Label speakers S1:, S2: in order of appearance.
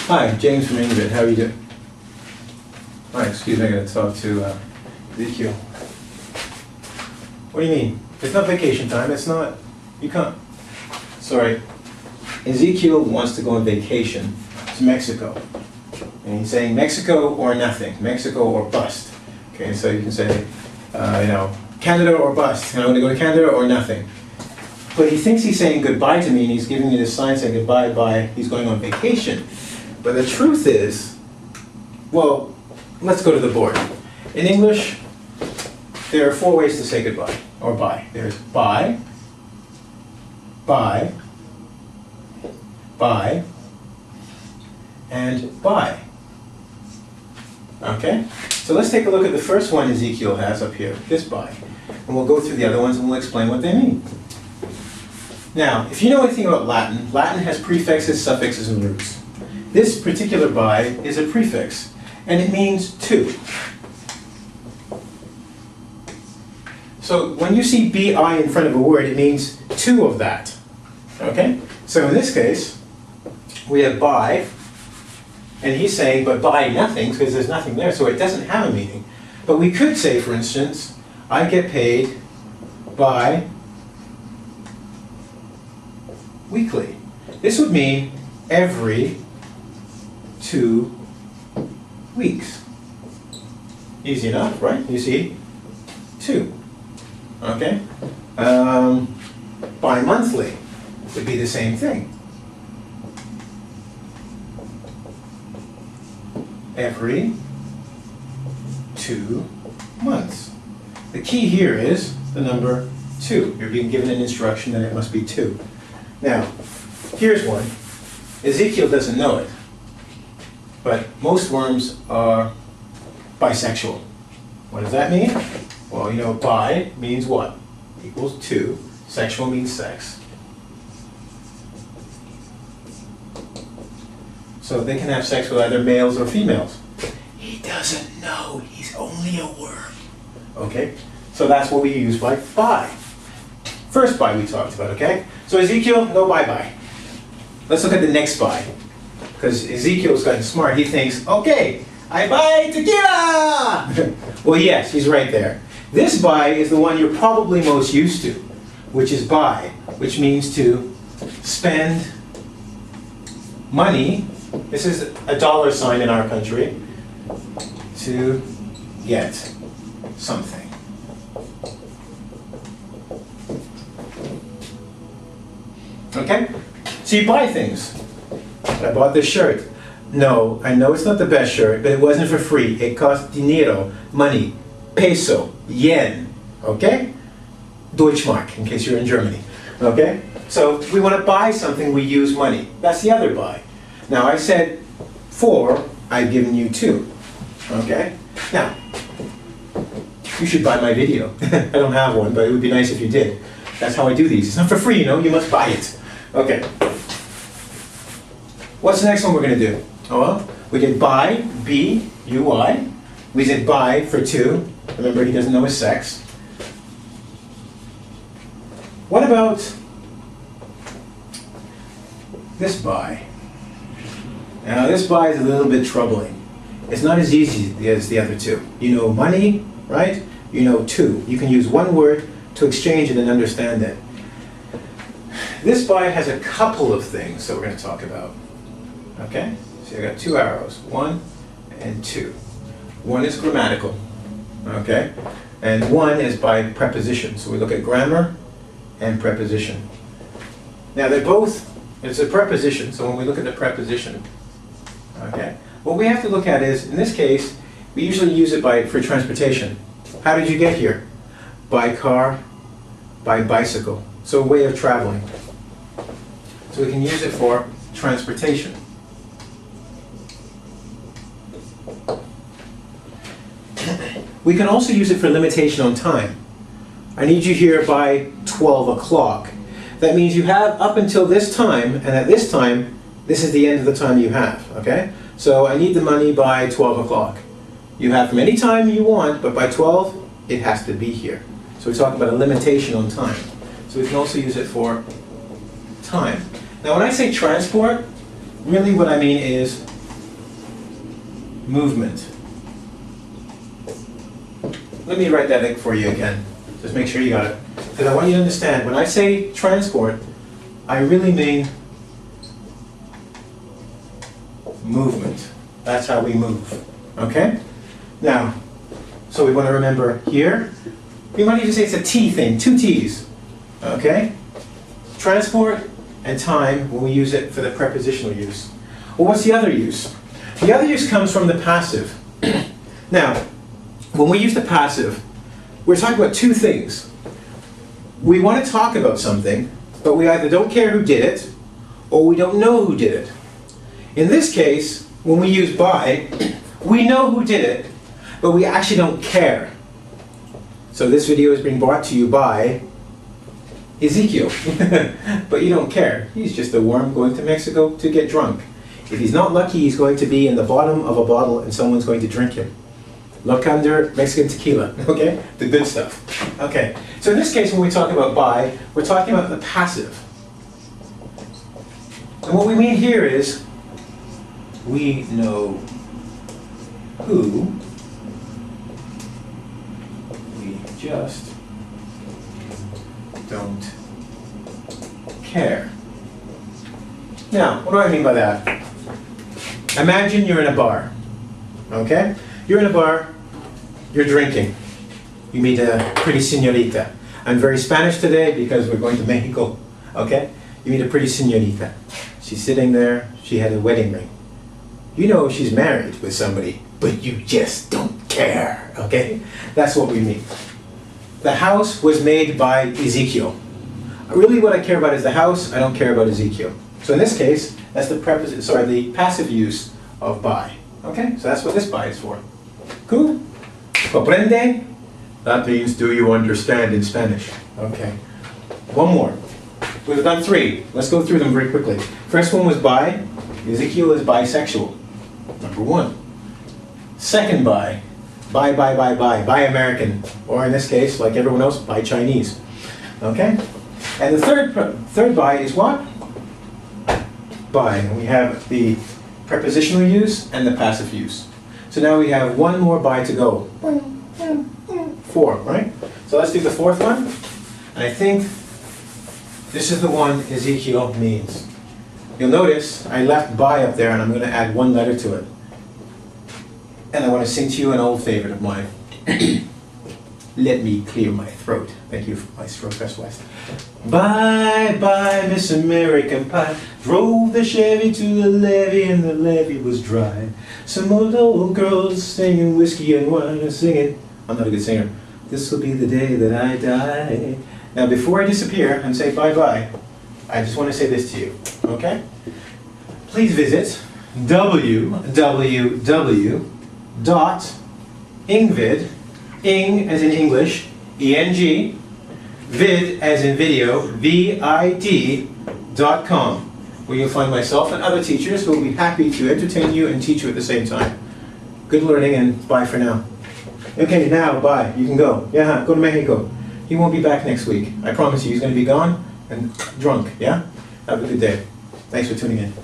S1: Hi, James from engVid. How are you doing? Hi, excuse me, I gotta talk to Ezekiel. What do you mean? It's not vacation time, it's not, you can't. Sorry. Ezekiel wants to go on vacation to Mexico. And he's saying Mexico or nothing, Mexico or bust. Okay, so you can say, Canada or bust. And I want to go to Canada or nothing. But he thinks he's saying goodbye to me, and he's giving me this sign saying goodbye, bye, he's going on vacation. But the truth is, well, let's go to the board. In English, there are 4 ways to say goodbye, or bye. There's bye, bye, bye, and bye. Okay? So let's take a look at the first one Ezekiel has up here, this bye. And we'll go through the other ones and we'll explain what they mean. Now, if you know anything about Latin, Latin has prefixes, suffixes, and roots. This particular bye is a prefix, and it means two. So when you see bi in front of a word, it means two of that. Okay? So in this case, we have bye, and he's saying, but bye nothing, because there's nothing there, so it doesn't have a meaning. But we could say, for instance, I get paid by weekly. This would mean every 2 weeks. Easy enough, right? You see? 2. Okay? Bi-monthly would be the same thing. Every 2 months. The key here is the number 2. You're being given an instruction that it must be 2. Now, here's one. Ezekiel doesn't know it, but most worms are bisexual. What does that mean? Well, you know, bi means what? Equals 2. Sexual means sex. So they can have sex with either males or females. He doesn't know. He's only a worm. Okay? So that's what we use by bi. First bye we talked about, okay? So Ezekiel, no bye-bye. Let's look at the next bye. Because Ezekiel's gotten smart. He thinks, okay, I buy tequila! Well, yes, he's right there. This bye is the one you're probably most used to, which is buy, which means to spend money. This is a dollar sign in our country. To get something. Okay? So you buy things. I bought this shirt. No, I know it's not the best shirt, but it wasn't for free. It cost dinero, money, peso, yen. Okay? Deutschmark, in case you're in Germany. Okay? So we want to buy something, we use money. That's the other buy. Now I said 4, I've given you 2. Okay? Now, you should buy my video. I don't have one, but it would be nice if you did. That's how I do these. It's not for free, you know, you must buy it. Okay. What's the next one we're going to do? Oh, well, we did buy, B-U-Y. We did buy for 2. Remember, he doesn't know his sex. What about this buy? Now, this buy is a little bit troubling. It's not as easy as the other 2. You know money, right? You know 2. You can use one word to exchange it and understand it. This buy has a couple of things that we're going to talk about. Okay? So I got 2 arrows, 1 and 2. 1 is grammatical, okay? And 1 is by preposition. So we look at grammar and preposition. Now they're both, it's a preposition, so when we look at the preposition, okay, what we have to look at is, in this case, we usually use it for transportation. How did you get here? By car, by bicycle. So a way of traveling. So we can use it for transportation. We can also use it for limitation on time. I need you here by 12 o'clock. That means you have up until this time, and at this time, this is the end of the time you have, okay? So I need the money by 12 o'clock. You have from any time you want, but by 12, it has to be here. So we talk about a limitation on time. So we can also use it for time. Now when I say transport, really what I mean is movement. Let me write that for you again. Just make sure you got it. Because I want you to understand, when I say transport, I really mean movement. That's how we move. Okay? Now, so we want to remember here, we might even say it's a T thing, 2 T's. Okay? Transport and time when we use it for the prepositional use. Well, what's the other use? The other use comes from the passive. Now, when we use the passive, we're talking about 2 things. We want to talk about something, but we either don't care who did it, or we don't know who did it. In this case, when we use by, we know who did it, but we actually don't care. So this video is being brought to you by Ezekiel. But you don't care. He's just a worm going to Mexico to get drunk. If he's not lucky, he's going to be in the bottom of a bottle and someone's going to drink him. Look under Mexican tequila, okay? The good stuff. Okay, so in this case, when we talk about by, we're talking about the passive. And what we mean here is, we know who, we just don't care. Now, what do I mean by that? Imagine you're in a bar, okay? You're in a bar, you're drinking. You meet a pretty señorita. I'm very Spanish today because we're going to Mexico, okay? You meet a pretty señorita. She's sitting there, she had a wedding ring. You know she's married with somebody, but you just don't care, okay? That's what we mean. The house was made by Ezekiel. Really what I care about is the house, I don't care about Ezekiel. So in this case, that's the passive use of by. Okay, so that's what this by is for. Cool? Comprende? That means do you understand in Spanish. Okay. One more. We've done 3. Let's go through them very quickly. First one was by. Ezekiel is bisexual. Number 1. Second by. By American. Or in this case, like everyone else, by Chinese. Okay? And the third by is what? By. And we have the prepositional use and the passive use. So now we have one more by to go. 4, right? So let's do the 4th one. And I think this is the one Ezekiel means. You'll notice I left by up there and I'm going to add 1 letter to it. And I want to sing to you an old favorite of mine. Let me clear my throat. Thank you for my throat, Best West. Bye, bye, Miss American Pie. Drove the Chevy to the levee and the levee was dry. Some old girls singing whiskey and wine and singing. I'm not a good singer. This will be the day that I die. Now before I disappear and say bye-bye, I just want to say this to you, okay? Please visit www.engvid, ing as in English, E-N-G, vid as in video, VID.com, where you'll find myself and other teachers who will be happy to entertain you and teach you at the same time. Good learning and bye for now. Okay, now bye. You can go. Yeah, go to Mexico. He won't be back next week. I promise you, he's going to be gone and drunk, yeah? Have a good day. Thanks for tuning in.